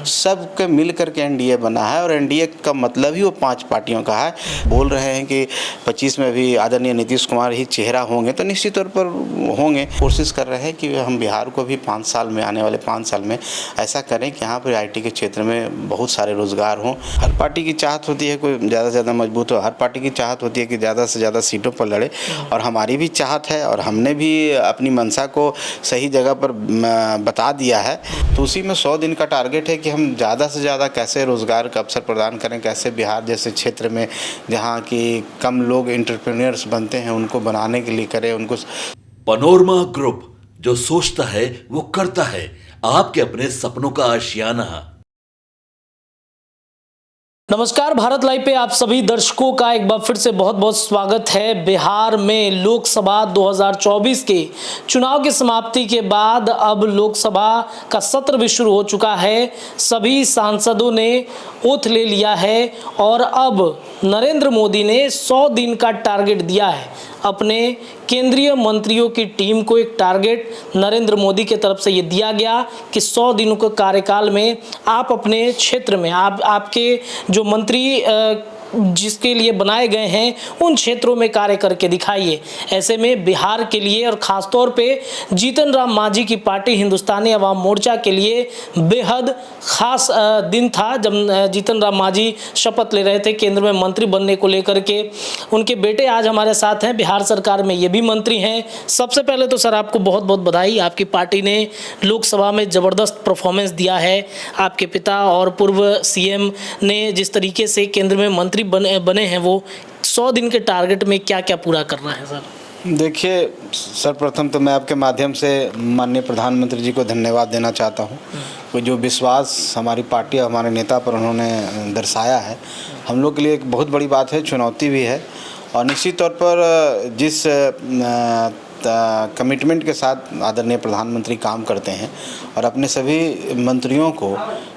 सबके मिल करके एनडीए बना है और एनडीए का मतलब ही वो 5 पार्टियों का है। बोल रहे हैं कि 25 में भी आदरणीय नीतीश कुमार ही चेहरा होंगे, तो निश्चित तौर पर होंगे। कोशिश कर रहे हैं कि हम बिहार को भी 5 साल में, आने वाले 5 साल में ऐसा करें कि यहाँ पर आईटी के क्षेत्र में बहुत सारे रोजगार हों। हर पार्टी की चाहत होती है कोई ज़्यादा से ज़्यादा मजबूत हो, हर पार्टी की चाहत होती है कि ज़्यादा से ज़्यादा सीटों पर लड़े, और हमारी भी चाहत है और हमने भी अपनी मंशा को सही जगह पर बता दिया है। तो उसी में 100 दिन का टारगेट है कि हम ज़्यादा से ज़्यादा कैसे रोज़गार का अवसर प्रदान करें, कैसे बिहार जैसे क्षेत्र में जहाँ की कम लोग एंटरप्रेन्योर्स बनते हैं उनको बनाने के लिए करें उनको। पनोरमा ग्रुप, जो सोचता है वो करता है, आपके अपने सपनों का आशियाना। नमस्कार, भारत लाइव पे आप सभी दर्शकों का एक बार फिर से बहुत बहुत स्वागत है। बिहार में लोकसभा 2024 के चुनाव की समाप्ति के बाद अब लोकसभा का सत्र भी शुरू हो चुका है। सभी सांसदों ने ओथ ले लिया है और अब नरेंद्र मोदी ने 100 दिन का टारगेट दिया है। अपने केंद्रीय मंत्रियों की टीम को एक टारगेट नरेंद्र मोदी की तरफ से ये दिया गया कि 100 दिनों के कार्यकाल में आप अपने क्षेत्र में आपके जो मंत्री जिसके लिए बनाए गए हैं उन क्षेत्रों में कार्य करके दिखाइए। ऐसे में बिहार के लिए और ख़ासतौर पे जीतन राम मांझी की पार्टी हिंदुस्तानी अवाम मोर्चा के लिए बेहद ख़ास दिन था जब जीतन राम मांझी शपथ ले रहे थे केंद्र में मंत्री बनने को लेकर के। उनके बेटे आज हमारे साथ हैं, बिहार सरकार में ये भी मंत्री हैं। सबसे पहले तो सर आपको बहुत बहुत बधाई, आपकी पार्टी ने लोकसभा में ज़बरदस्त परफॉर्मेंस दिया है। आपके पिता और पूर्व सीएम ने जिस तरीके से केंद्र में मंत्री बने हैं, वो 100 दिन के टारगेट में क्या क्या पूरा करना है सर? देखिए, सर्वप्रथम तो मैं आपके माध्यम से माननीय प्रधानमंत्री जी को धन्यवाद देना चाहता हूँ कि जो विश्वास हमारी पार्टी और हमारे नेता पर उन्होंने दर्शाया है, हम लोग के लिए एक बहुत बड़ी बात है, चुनौती भी है। और निश्चित तौर पर जिस कमिटमेंट के साथ आदरणीय प्रधानमंत्री काम करते हैं और अपने सभी मंत्रियों को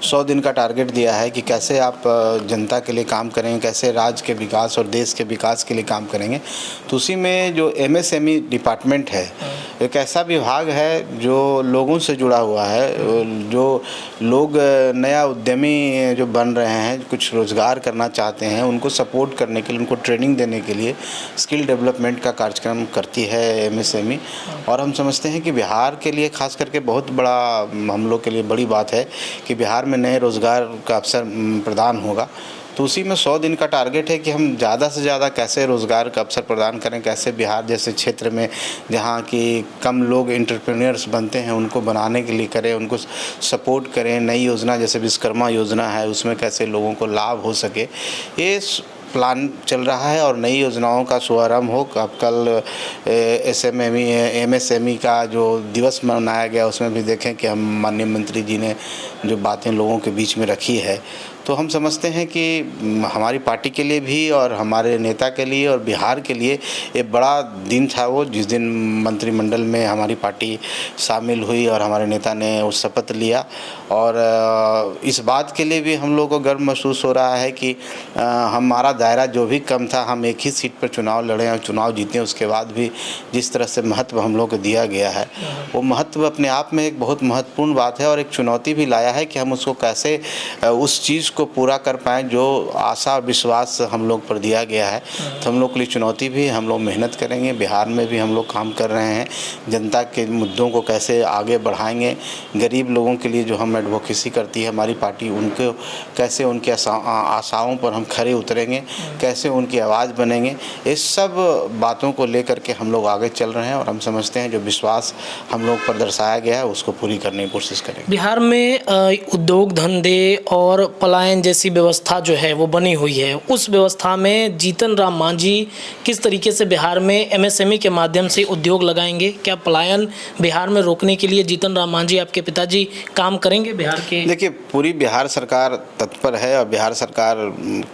100 दिन का टारगेट दिया है कि कैसे आप जनता के लिए काम करेंगे, कैसे राज्य के विकास और देश के विकास के लिए काम करेंगे। तो उसी में जो एमएसएमई डिपार्टमेंट है, एक ऐसा विभाग है जो लोगों से जुड़ा हुआ है। जो लोग नया उद्यमी जो बन रहे हैं, कुछ रोज़गार करना चाहते हैं, उनको सपोर्ट करने के लिए, उनको ट्रेनिंग देने के लिए स्किल डेवलपमेंट का कार्यक्रम करती है एमएसएमई। और हम समझते हैं कि बिहार के लिए खास करके बहुत बड़ा, हम लोग के लिए बड़ी बात है कि बिहार में नए रोज़गार का अवसर प्रदान होगा। तो उसी में 100 दिन का टारगेट है कि हम ज़्यादा से ज़्यादा कैसे रोज़गार का अवसर प्रदान करें, कैसे बिहार जैसे क्षेत्र में जहाँ की कम लोग एंटरप्रेन्योर्स बनते हैं उनको बनाने के लिए करें, उनको सपोर्ट करें। नई योजना जैसे विश्वकर्मा योजना है, उसमें कैसे लोगों को लाभ हो सके, ये प्लान चल रहा है। और नई योजनाओं का शुभारंभ हो। अब कल एमएसएमई का जो दिवस मनाया गया, उसमें भी देखें कि हम माननीय मंत्री जी ने जो बातें लोगों के बीच में रखी है, तो हम समझते हैं कि हमारी पार्टी के लिए भी और हमारे नेता के लिए और बिहार के लिए एक बड़ा दिन था वो, जिस दिन मंत्रिमंडल में हमारी पार्टी शामिल हुई और हमारे नेता ने उस शपथ लिया। और इस बात के लिए भी हम लोग को गर्व महसूस हो रहा है कि हमारा दायरा जो भी कम था, हम एक ही सीट पर चुनाव लड़े और चुनाव जीते। उसके बाद भी जिस तरह से महत्व हम लोग को दिया गया है, वो महत्व अपने आप में एक बहुत महत्वपूर्ण बात है और एक चुनौती भी लाया है कि हम उसको कैसे उस चीज़ को पूरा कर पाएँ जो आशा विश्वास हम लोग पर दिया गया है। तो हम लोग के लिए चुनौती भी, हम लोग मेहनत करेंगे। बिहार में भी हम लोग काम कर रहे हैं, जनता के मुद्दों को कैसे आगे बढ़ाएंगे, गरीब लोगों के लिए जो हम एडवोकेसी करती है हमारी पार्टी, उनको कैसे उनके आशाओं पर हम खरे उतरेंगे, कैसे उनकी आवाज़ बनेंगे, इस सब बातों को लेकर के हम लोग आगे चल रहे हैं। और हम समझते हैं जो विश्वास हम लोग पर दर्शाया गया है उसको पूरी करने की कोशिश करेंगे। बिहार में उद्योग धंधे और पलायन जैसी व्यवस्था जो है वो बनी हुई है, उस व्यवस्था में जीतन राम मांझी किस तरीके से बिहार में एमएसएमई के माध्यम से उद्योग लगाएंगे? क्या पलायन बिहार में रोकने के लिए जीतन राम मांझी आपके पिताजी काम करेंगे बिहार के? देखिए, पूरी बिहार सरकार तत्पर है और बिहार सरकार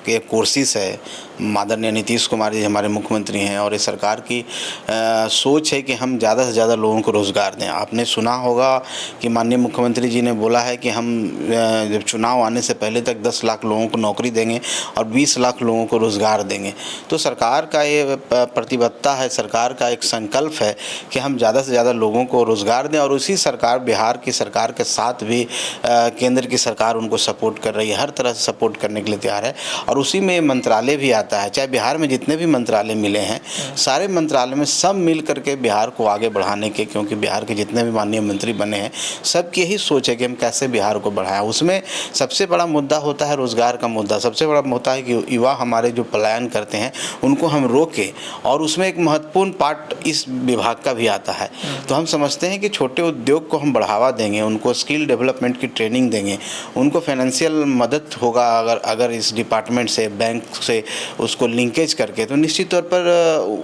की कोशिश है आदरणीय नीतीश कुमार जी हमारे मुख्यमंत्री हैं और इस सरकार की सोच है कि हम ज़्यादा से ज़्यादा लोगों को रोज़गार दें। आपने सुना होगा कि माननीय मुख्यमंत्री जी ने बोला है कि हम जब चुनाव आने से पहले तक 10 लाख लोगों को नौकरी देंगे और 20 लाख लोगों को रोज़गार देंगे। तो सरकार का ये प्रतिबद्धता है, सरकार का एक संकल्प है कि हम ज़्यादा से ज़्यादा लोगों को रोज़गार दें और उसी सरकार बिहार की सरकार के साथ भी केंद्र की सरकार उनको सपोर्ट कर रही है, हर तरह से सपोर्ट करने के लिए तैयार है। और उसी में मंत्रालय भी आता है, चाहे बिहार में जितने भी मंत्रालय मिले हैं सारे मंत्रालय में सब मिल करके बिहार को आगे बढ़ाने के, क्योंकि बिहार के जितने भी माननीय मंत्री बने हैं सबकी यही सोच है कि हम कैसे बिहार को बढ़ाएं। उसमें सबसे बड़ा मुद्दा होता है रोज़गार का मुद्दा, सबसे बड़ा होता है कि युवा हमारे जो पलायन करते हैं उनको हम रोकें और उसमें एक महत्वपूर्ण पार्ट इस विभाग का भी आता है। तो हम समझते हैं कि छोटे उद्योग को हम बढ़ावा देंगे, उनको स्किल डेवलपमेंट की ट्रेनिंग देंगे, उनको फाइनेंशियल मदद होगा अगर इस डिपार्टमेंट से, बैंक से उसको लिंकेज करके, तो निश्चित तौर पर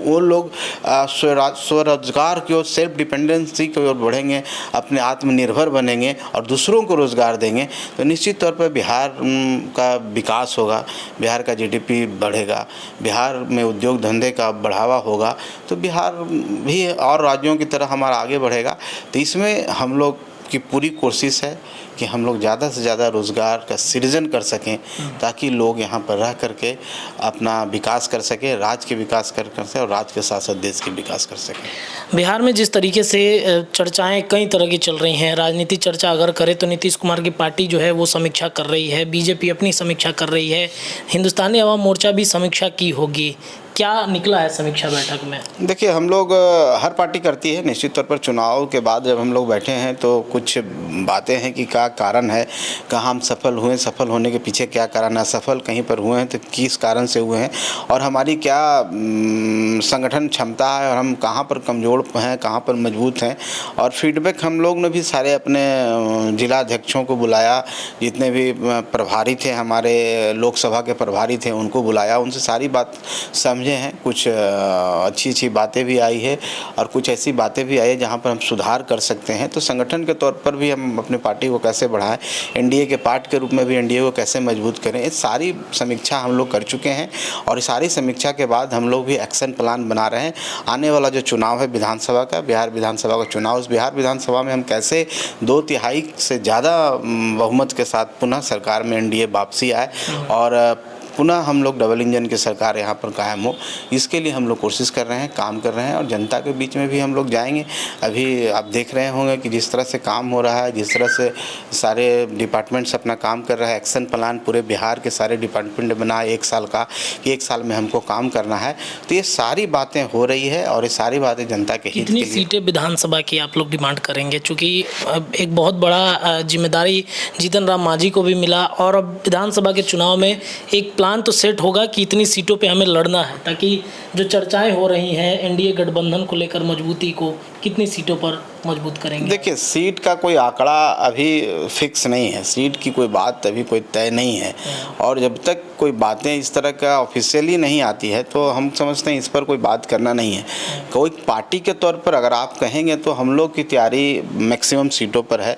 वो लोग स्वरोजगार की ओर, सेल्फ डिपेंडेंसी की ओर बढ़ेंगे, अपने आत्मनिर्भर बनेंगे और दूसरों को रोज़गार देंगे। तो निश्चित तौर पर बिहार का विकास होगा, बिहार का जीडीपी बढ़ेगा, बिहार में उद्योग धंधे का बढ़ावा होगा, तो बिहार भी और राज्यों की तरह हमारा आगे बढ़ेगा। तो इसमें हम लोग की पूरी कोशिश है कि हम लोग ज़्यादा से ज़्यादा रोज़गार का सृजन कर सकें ताकि लोग यहाँ पर रह करके अपना विकास कर सकें, राज्य के विकास कर सकें और राज्य के साथ साथ देश के विकास कर सकें। बिहार में जिस तरीके से चर्चाएं कई तरह की चल रही हैं, राजनीति चर्चा अगर करें तो नीतीश कुमार की पार्टी जो है वो समीक्षा कर रही है, बीजेपी अपनी समीक्षा कर रही है, हिंदुस्तानी अवाम मोर्चा भी समीक्षा की होगी। क्या निकला है समीक्षा बैठक में? देखिए, हम लोग हर पार्टी करती है, निश्चित तौर पर चुनाव के बाद जब हम लोग बैठे हैं तो कुछ बातें हैं कि क्या कारण है, कहाँ हम सफल हुए, सफल होने के पीछे क्या कारण, असफल कहीं पर हुए हैं तो किस कारण से हुए हैं और हमारी क्या संगठन क्षमता है और हम कहाँ पर कमज़ोर हैं, कहाँ पर मजबूत हैं। और फीडबैक हम लोग ने भी सारे अपने जिला अध्यक्षों को बुलाया, जितने भी प्रभारी थे, हमारे लोकसभा के प्रभारी थे, उनको बुलाया, उनसे सारी बात समझे हैं। कुछ अच्छी बातें भी आई है और कुछ ऐसी बातें भी आई है जहाँ पर हम सुधार कर सकते हैं। तो संगठन के तौर पर भी हम अपनी पार्टी को कैसे बढ़ाएं, एनडीए के पार्ट के रूप में भी एनडीए को कैसे मजबूत करें, ये सारी समीक्षा हम लोग कर चुके हैं और इस सारी समीक्षा के बाद हम लोग भी एक्शन प्लान बना रहे हैं। आने वाला जो चुनाव है विधानसभा का, बिहार विधानसभा का चुनाव, उस बिहार विधानसभा में हम कैसे 2/3 से ज़्यादा बहुमत के साथ पुनः सरकार में एनडीए वापसी आए और पुनः हम लोग डबल इंजन की सरकार यहाँ पर कायम हो, इसके लिए हम लोग कोशिश कर रहे हैं, काम कर रहे हैं और जनता के बीच में भी हम लोग जाएंगे। अभी आप देख रहे होंगे कि जिस तरह से काम हो रहा है, जिस तरह से सारे डिपार्टमेंट्स अपना काम कर रहा है, एक्शन प्लान पूरे बिहार के सारे डिपार्टमेंट बना 1 साल का कि 1 साल में हमको काम करना है, तो ये सारी बातें हो रही है और ये सारी बातें जनता के हित के लिए। कितनी सीटें विधानसभा की आप लोग डिमांड करेंगे? चूँकि एक बहुत बड़ा जिम्मेदारी जीतन राम मांझी को भी मिला और अब विधानसभा के चुनाव में एक प्लान तो सेट होगा कि इतनी सीटों पे हमें लड़ना है, ताकि जो चर्चाएं हो रही हैं एनडीए गठबंधन को लेकर मजबूती को, कितनी सीटों पर मजबूत करेंगे? देखिए, सीट का कोई आंकड़ा अभी फिक्स नहीं है, सीट की कोई बात अभी कोई तय नहीं है और जब तक कोई बातें इस तरह का ऑफिशियली नहीं आती है तो हम समझते हैं इस पर कोई बात करना नहीं है। कोई पार्टी के तौर पर अगर आप कहेंगे तो हम लोग की तैयारी मैक्सिमम सीटों पर है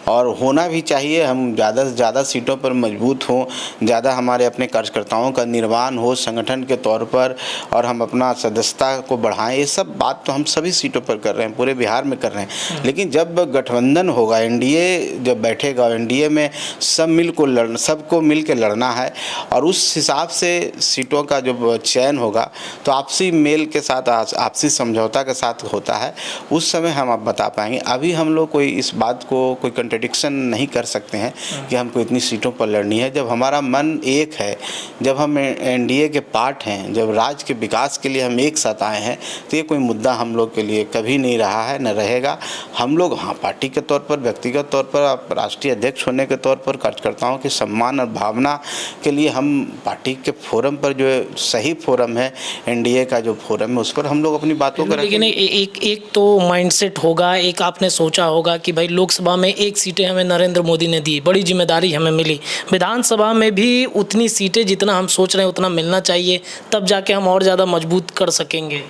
और होना भी चाहिए। हम ज़्यादा से ज़्यादा सीटों पर मजबूत हों, ज़्यादा हमारे अपने कार्यकर्ताओं का निर्माण हो संगठन के तौर पर और हम अपना सदस्यता को बढ़ाएं, ये सब बात तो हम सभी सीटों पर कर रहे हैं, पूरे बिहार में कर रहे हैं। लेकिन जब गठबंधन होगा, एनडीए जब बैठेगा, एनडीए में सबको मिल के लड़ना है और उस हिसाब से सीटों का जब चयन होगा तो आपसी मेल के साथ, आपसी समझौता के साथ होता है, उस समय हम आप बता पाएंगे। अभी हम लोग कोई इस बात को कोई कंट्रडिक्शन नहीं कर सकते हैं कि हमको इतनी सीटों पर लड़नी है। जब हमारा मन एक है, जब हम एनडीए के पार्ट हैं, जब राज्य के विकास के लिए हम एक साथ आए हैं, तो ये कोई मुद्दा हम लोग के लिए कभी नहीं रहा है, न रहेगा। हम लोग हाँ, पार्टी के तौर पर, व्यक्तिगत तौर पर, राष्ट्रीय अध्यक्ष होने के तौर पर, कार्यकर्ताओं के सम्मान और भावना के लिए हम पार्टी के फोरम पर, जो सही फोरम है एनडीए का जो फोरम है, उस पर हम लोग अपनी बातों को लेकिन एक तो माइंडसेट होगा, एक आपने सोचा होगा कि भाई लोकसभा में 1 सीटें हमें नरेंद्र मोदी ने दी, बड़ी जिम्मेदारी हमें मिली, विधानसभा में भी उतनी सीटें जितना हम सोच रहे हैं उतना मिलना चाहिए, तब जाके हम और ज़्यादा मजबूत कर सकेंगे।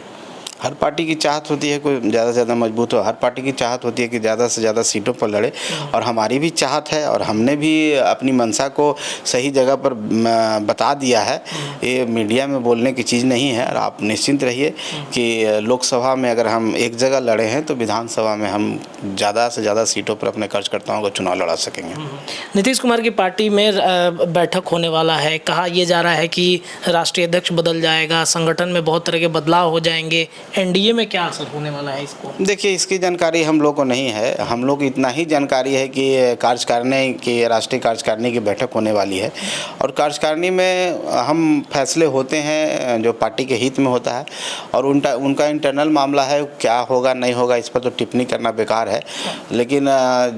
हर पार्टी की चाहत होती है कोई ज़्यादा से ज़्यादा मजबूत हो, हर पार्टी की चाहत होती है कि ज़्यादा से ज़्यादा सीटों पर लड़े, और हमारी भी चाहत है और हमने भी अपनी मंशा को सही जगह पर बता दिया है। ये मीडिया में बोलने की चीज़ नहीं है, और आप निश्चिंत रहिए कि लोकसभा में अगर हम एक जगह लड़े हैं तो विधानसभा में हम ज़्यादा से ज़्यादा सीटों पर अपने कार्यकर्ताओं का चुनाव लड़ा सकेंगे। नीतीश कुमार की पार्टी में बैठक होने वाला है, कहा यह जा रहा है कि राष्ट्रीय अध्यक्ष बदल जाएगा, संगठन में बहुत तरह के बदलाव हो जाएंगे, एनडीए में क्या असर होने वाला है इसको? देखिए, इसकी जानकारी हम लोग को नहीं है। हम लोग इतना ही जानकारी है कि कार्यकारिणी की, राष्ट्रीय कार्यकारिणी की बैठक होने वाली है, और कार्यकारिणी में हम फैसले होते हैं जो पार्टी के हित में होता है, और उनका इंटरनल मामला है, क्या होगा नहीं होगा इस पर तो टिप्पणी करना बेकार है। लेकिन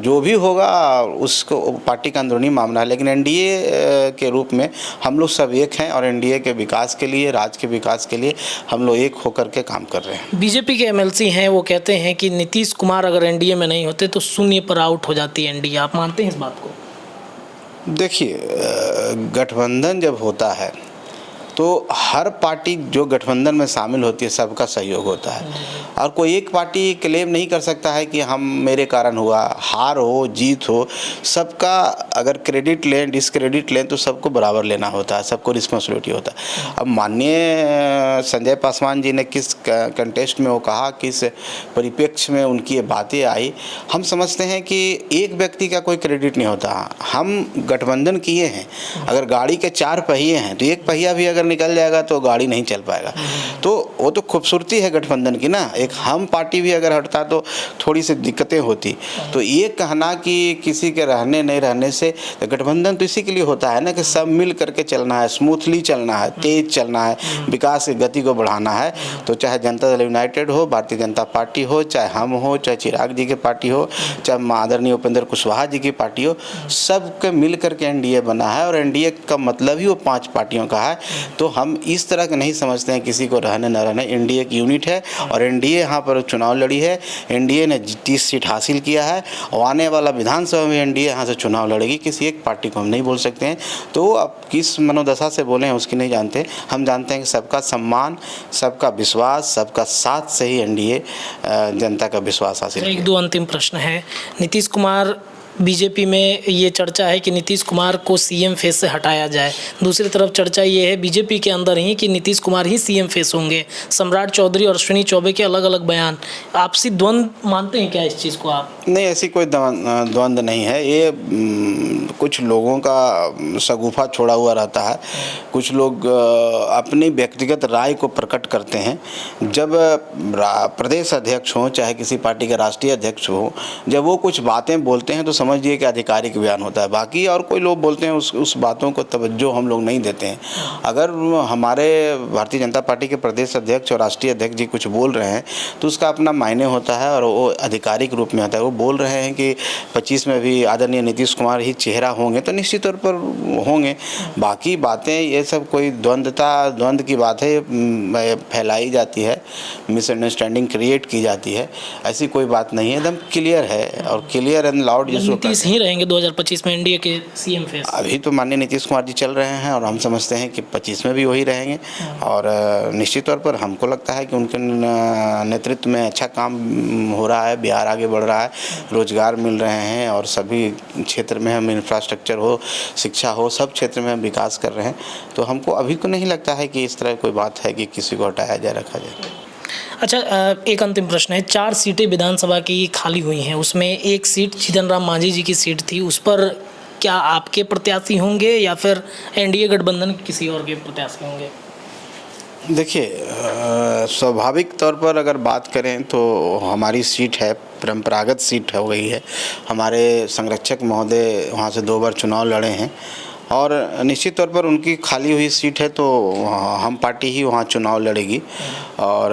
जो भी होगा उसको पार्टी का अंदरूनी मामला है। लेकिन एनडीए के रूप में हम लोग सब एक हैं, और एनडीए के विकास के लिए, राज्य के विकास के लिए हम लोग एक होकर के काम कर रहे हैं। बीजेपी के एमएलसी हैं, वो कहते हैं कि नीतीश कुमार अगर एनडीए में नहीं होते तो शून्य पर आउट हो जाती है एनडीए। आप मानते हैं इस बात को? देखिए, गठबंधन जब होता है तो हर पार्टी जो गठबंधन में शामिल होती है सबका सहयोग होता है, और कोई एक पार्टी क्लेम नहीं कर सकता है कि हम मेरे कारण हुआ। हार हो जीत हो, सबका अगर क्रेडिट लें डिसक्रेडिट लें तो सबको बराबर लेना होता है, सबको रिस्पॉन्सिबिलिटी होता है। अब माननीय संजय पासवान जी ने किस कंटेस्ट में वो कहा, किस परिप्रेक्ष्य में उनकी ये बातें आई, हम समझते हैं कि एक व्यक्ति का कोई क्रेडिट नहीं होता। हम गठबंधन किए हैं, अगर गाड़ी के 4 पहिए हैं तो एक पहिया भी अगर निकल जाएगा तो गाड़ी नहीं चल पाएगा। तो वो तो खूबसूरती है गठबंधन की ना। एक हम पार्टी भी अगर हटता तो थोड़ी सी दिक्कतें होती। तो ये कहना कि किसी के रहने नहीं रहने से, तो गठबंधन तो इसी के लिए होता है ना कि सब मिल करके चलना है, स्मूथली चलना है, तेज चलना है, विकास की गति को बढ़ाना है। तो चाहे जनता दल यूनाइटेड हो, भारतीय जनता पार्टी हो, चाहे हम हो, चाहे चिराग जी की पार्टी हो, चाहे आदरणीय उपेंद्र कुशवाहा जी की पार्टी हो, सबके मिल करके एनडीए बना है, और एनडीए का मतलब ही वो 5 पार्टियों का है। तो हम इस तरह के नहीं समझते हैं किसी को रहने न रहने। एनडीए एक यूनिट है, और एनडीए यहाँ पर चुनाव लड़ी है, एनडीए ने 30 सीट हासिल किया है, और आने वाला विधानसभा में एनडीए यहाँ से चुनाव लड़ेगी। किसी एक पार्टी को हम नहीं बोल सकते हैं। तो अब किस मनोदशा से बोले हैं उसकी नहीं जानते। हम जानते हैं कि सबका सम्मान, सबका विश्वास, सबका साथ से ही एनडीए जनता का विश्वास हासिल। 1-2 अंतिम प्रश्न है। नीतीश कुमार, बीजेपी में ये चर्चा है कि नीतीश कुमार को सीएम फेस से हटाया जाए, दूसरी तरफ चर्चा ये है बीजेपी के अंदर ही कि नीतीश कुमार ही सीएम फेस होंगे। सम्राट चौधरी और अश्विनी चौबे के अलग अलग बयान, आपसी द्वंद्व मानते हैं क्या इस चीज़ को आप? नहीं, ऐसी कोई द्वंद्व नहीं है। ये कुछ लोगों का शगुफा छोड़ा हुआ रहता है। कुछ लोग अपनी व्यक्तिगत राय को प्रकट करते हैं। जब प्रदेश अध्यक्ष हों, चाहे किसी पार्टी के राष्ट्रीय अध्यक्ष हों, जब वो कुछ बातें बोलते हैं तो समझिए कि आधिकारिक बयान होता है। बाकी और कोई लोग बोलते हैं उस बातों को तवज्जो हम लोग नहीं देते हैं। अगर हमारे भारतीय जनता पार्टी के प्रदेश अध्यक्ष और राष्ट्रीय अध्यक्ष जी कुछ बोल रहे हैं तो उसका अपना मायने होता है, और वो आधिकारिक रूप में आता है। वो बोल रहे हैं कि 25 में भी आदरणीय नीतीश कुमार ही चेहरा होंगे, तो निश्चित तौर पर होंगे। बाकी बातें ये सब कोई द्वंद्व की बात है, फैलाई जाती है, मिसअंडरस्टैंडिंग क्रिएट की जाती है। ऐसी कोई बात नहीं है, एकदम क्लियर है और क्लियर एंड लाउड जिसको नीतीश ही रहेंगे 2025 में एनडीए के सीएम फेस। अभी तो माननीय नीतीश कुमार जी चल रहे हैं, और हम समझते हैं कि 25 में भी वही रहेंगे। और निश्चित तौर पर हमको लगता है कि उनके नेतृत्व में अच्छा काम हो रहा है, बिहार आगे बढ़ रहा है, रोजगार मिल रहे हैं, और सभी क्षेत्र में हम इंफ्रास्ट्रक्चर हो, शिक्षा हो, सब क्षेत्र में हम विकास कर रहे हैं। तो हमको अभी को नहीं लगता है कि इस तरह कोई बात है कि किसी को हटाया जाए, रखा जाए। अच्छा, एक अंतिम प्रश्न है। 4 सीटें विधानसभा की खाली हुई हैं, उसमें एक सीट जीतन राम मांझी जी की सीट थी। उस पर क्या आपके प्रत्याशी होंगे या फिर एनडीए गठबंधन किसी और के प्रत्याशी होंगे? देखिए, स्वाभाविक तौर पर अगर बात करें तो हमारी सीट है, परंपरागत सीट हो गई है। हमारे संरक्षक महोदय वहाँ से 2 बार चुनाव लड़े हैं, और निश्चित तौर पर उनकी खाली हुई सीट है, तो हम पार्टी ही वहाँ चुनाव लड़ेगी। और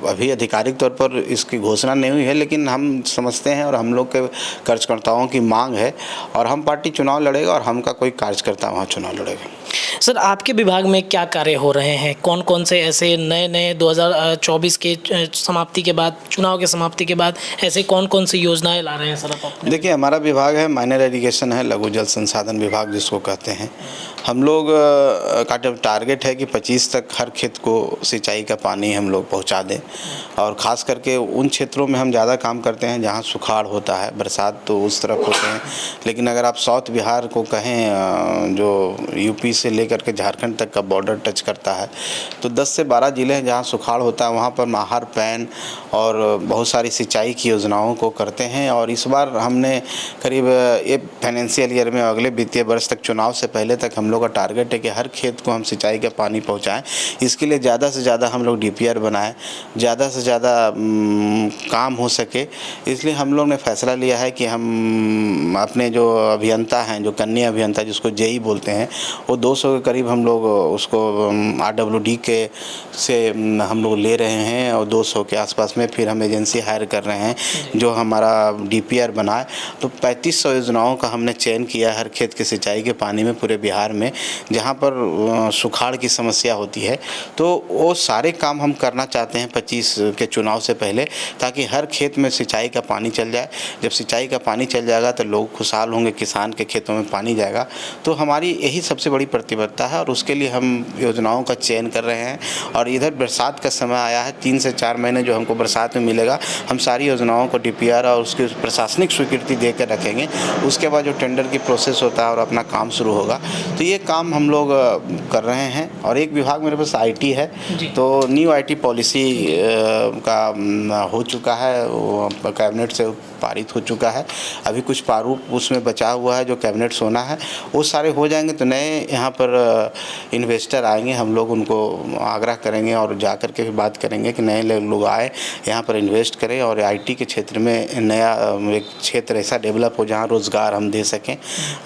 अभी आधिकारिक तौर पर इसकी घोषणा नहीं हुई है, लेकिन हम समझते हैं और हम लोग के कार्यकर्ताओं की मांग है, और हम पार्टी चुनाव लड़ेगा, और हमका कोई कार्यकर्ता वहाँ चुनाव लड़ेगा। सर, आपके विभाग में क्या कार्य हो रहे हैं? कौन कौन से ऐसे नए 2024 के समाप्ति के बाद, चुनाव के समाप्ति के बाद ऐसे कौन कौन सी योजनाएं ला रहे हैं सर आप? देखिए, हमारा विभाग है माइनर इरिगेशन है, लघु जल संसाधन विभाग जिसको कहते हैं। हम लोग का जब टारगेट है कि 25 तक हर खेत को सिंचाई का पानी हम लोग पहुंचा दें, और ख़ास करके उन क्षेत्रों में हम ज़्यादा काम करते हैं जहां सुखाड़ होता है। बरसात तो उस तरफ होते हैं, लेकिन अगर आप साउथ बिहार को कहें, जो यूपी से लेकर के झारखंड तक का बॉर्डर टच करता है, तो 10 से 12 ज़िले हैं जहाँ सुखाड़ होता है। वहाँ पर महार, पैन और बहुत सारी सिंचाई की योजनाओं को करते हैं। और इस बार हमने करीब ये फाइनेंशियल ईयर में, अगले वित्तीय वर्ष तक, चुनाव से पहले तक हम लोग का टारगेट है कि हर खेत को हम सिंचाई का पानी पहुँचाएँ। इसके लिए ज़्यादा से ज़्यादा हम लोग DPR बनाएँ, ज़्यादा से ज़्यादा काम हो सके। इसलिए हम लोग ने फैसला लिया है कि हम अपने जो अभियंता हैं, जो कन्या अभियंता जिसको JEE बोलते हैं, वो 200 के करीब हम लोग उसको RWD के से हम लोग ले रहे हैं, और 200 के आसपास में फिर हम एजेंसी हायर कर रहे हैं जो हमारा DPR बनाए। तो 3500 योजनाओं का हमने चयन किया हर खेत के सिंचाई के पानी में पूरे बिहार में, जहाँ पर सुखाड़ की समस्या होती है। तो वो सारे काम हम करना चाहते हैं 25 के चुनाव से पहले, ताकि हर खेत में सिंचाई का पानी चल जाए। जब सिंचाई का पानी चल जाएगा तो लोग खुशहाल होंगे, किसान के खेतों में पानी जाएगा। तो हमारी यही सबसे बड़ी प्रतिबद्धता है, और उसके लिए हम योजनाओं का चयन कर रहे हैं। और इधर बरसात का समय आया है, 3 से 4 महीने जो हमको बरसात में मिलेगा, हम सारी योजनाओं को DPR और उसकी प्रशासनिक स्वीकृति दे कर रखेंगे। उसके बाद जो टेंडर की प्रोसेस होता है और अपना काम शुरू होगा। तो ये काम हम लोग कर रहे हैं। और एक विभाग मेरे पास IT है, तो न्यू IT पॉलिसी का हो चुका है, वो कैबिनेट से पारित हो चुका है। अभी कुछ प्रारूप उसमें बचा हुआ है जो कैबिनेट से होना है। वो सारे हो जाएंगे तो नए यहाँ पर इन्वेस्टर आएंगे, हम लोग उनको आग्रह करेंगे और जा कर के भी बात करेंगे कि नए लोग आए, यहाँ पर इन्वेस्ट करें, और IT के क्षेत्र में नया एक क्षेत्र ऐसा डेवलप हो जहाँ रोज़गार हम दे सकें।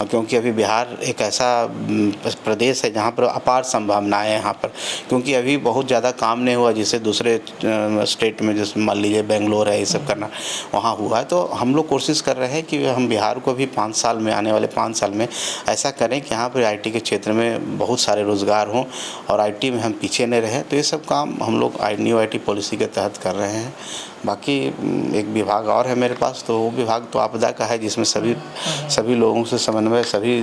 क्योंकि अभी बिहार एक ऐसा प्रदेश है जहाँ पर अपार संभावनाएँ हैं यहाँ पर, क्योंकि अभी बहुत ज़्यादा काम नहीं हुआ जिससे दूसरे स्टेट में, जैसे मान लीजिए बेंगलोर है, ये सब करना वहाँ हुआ है। तो हम लोग कोशिश कर रहे हैं कि हम बिहार को भी 5 साल में, आने वाले 5 साल में ऐसा करें कि यहाँ पर IT के क्षेत्र में बहुत सारे रोज़गार हों और IT में हम पीछे नहीं रहें। तो ये सब काम हम लोग न्यू IT पॉलिसी के तहत कर रहे हैं। बाकी एक विभाग और है मेरे पास, तो वो विभाग तो आपदा का है, जिसमें सभी लोगों से समन्वय सभी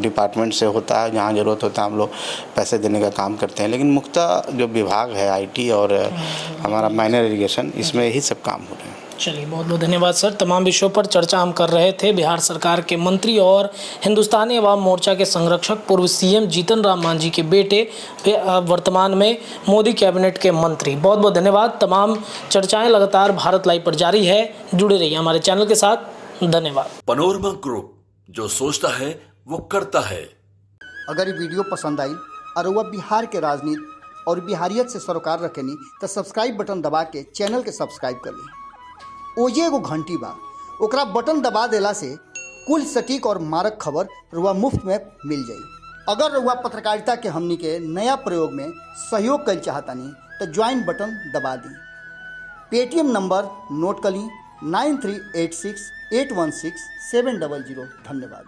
डिपार्टमेंट से होता है। जहाँ ज़रूरत होता है हम लोग पैसे देने का काम करते हैं। लेकिन मुख्यतः जो विभाग है IT और हमारा माइनर इरिगेशन, इसमें यही सब काम हो रहे हैं। चलिए, बहुत बहुत धन्यवाद सर। तमाम विषयों पर चर्चा हम कर रहे थे। बिहार सरकार के मंत्री और हिंदुस्तानी अवाम मोर्चा के संरक्षक, पूर्व CM जीतन राम मांझी के बेटे, वर्तमान में मोदी कैबिनेट के मंत्री। बहुत बहुत धन्यवाद। तमाम चर्चाएं लगातार भारत लाइव पर जारी है, जुड़े रहिए हमारे चैनल के साथ। धन्यवाद। पनोरमा ग्रुप, जो सोचता है वो करता है। अगर ये वीडियो पसंद आई और वह बिहार के राजनीति और बिहारियत से सरोकार रखेनी, तो सब्सक्राइब बटन दबा के चैनल के सब्सक्राइब कर ली। ओजे एगो घंटी बा, ओकरा बटन दबा देला से कुल सटीक और मारक खबर रुआ मुफ्त में मिल जाई। अगर रुआ पत्रकारिता के हमनी के नया प्रयोग में सहयोग कर चाहतानी तो ज्वाइन बटन दबा दी। पेटीएम नंबर नोट कर ली 9386816700। धन्यवाद।